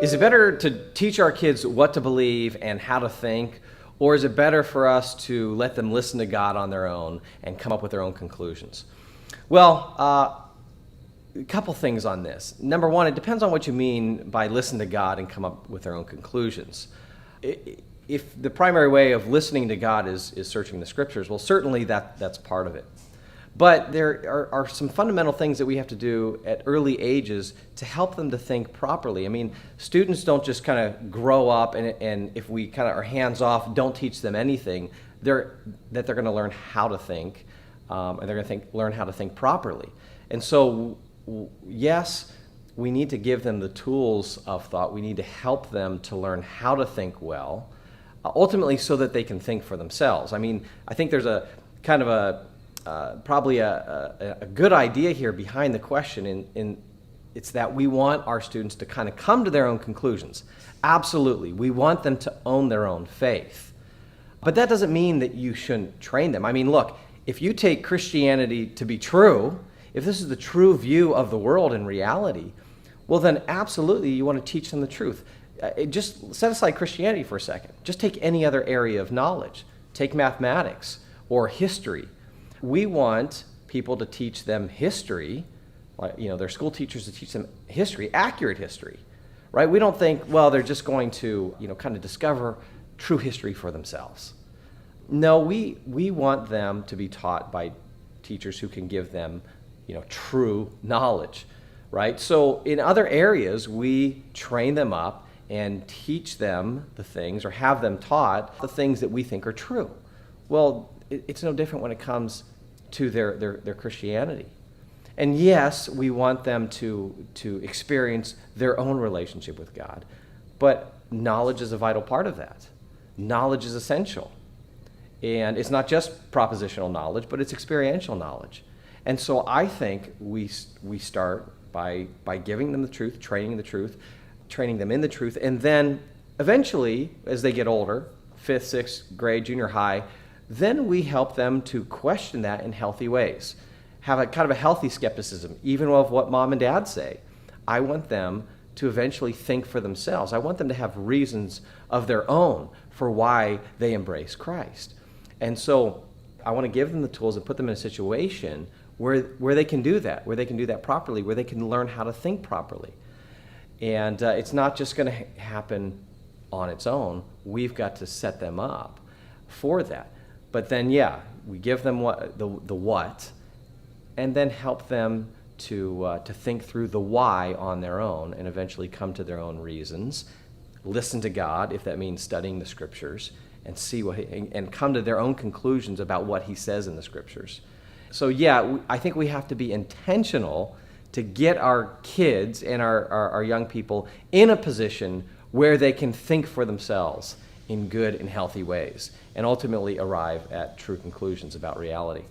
Is it better to teach our kids what to believe and how to think, or is it better for us to let them listen to God on their own and come up with their own conclusions? Well, a couple things on this. Number one, it depends on what you mean by listen to God and come up with their own conclusions. If the primary way of listening to God is searching the Scriptures, well, certainly that's part of it. But there are some fundamental things that we have to do at early ages to help them to think properly. I mean, students don't just kind of grow up and if we kind of are hands off, don't teach them anything, they're going to learn how to think, and they're going to learn how to think properly. And so, yes, we need to give them the tools of thought. We need to help them to learn how to think well, ultimately so that they can think for themselves. I mean, I think there's a kind of probably a good idea here behind the question, in it's that we want our students to kind of come to their own conclusions. Absolutely, we want them to own their own faith. But that doesn't mean that you shouldn't train them. I mean, look, if you take Christianity to be true, if this is the true view of the world and reality, well then absolutely you want to teach them the truth. Just set aside Christianity for a second. Just take any other area of knowledge. Take mathematics or history. We want people to teach them history, their school teachers to teach them history, accurate history, right? We don't think, well, they're just going to, kind of discover true history for themselves. No, we want them to be taught by teachers who can give them, true knowledge, right? So in other areas, we train them up and teach them the things, or have them taught the things that we think are true. Well, it's no different when it comes to their Christianity. And yes, we want them to experience their own relationship with God, but knowledge is a vital part of that. Knowledge is essential. And it's not just propositional knowledge, but it's experiential knowledge. And so I think we start by giving them the truth, training them in the truth, and then eventually, as they get older, 5th, 6th grade, junior high, then we help them to question that in healthy ways. Have a kind of a healthy skepticism, even of what mom and dad say. I want them to eventually think for themselves. I want them to have reasons of their own for why they embrace Christ. And so I want to give them the tools and put them in a situation where they can do that, properly, where they can learn how to think properly. And it's not just going to happen on its own. We've got to set them up for that. But then, we give them the what, and then help them to think through the why on their own, and eventually come to their own reasons. Listen to God, if that means studying the Scriptures, and see and come to their own conclusions about what He says in the Scriptures. So I think we have to be intentional to get our kids and our young people in a position where they can think for themselves in good and healthy ways, and ultimately arrive at true conclusions about reality.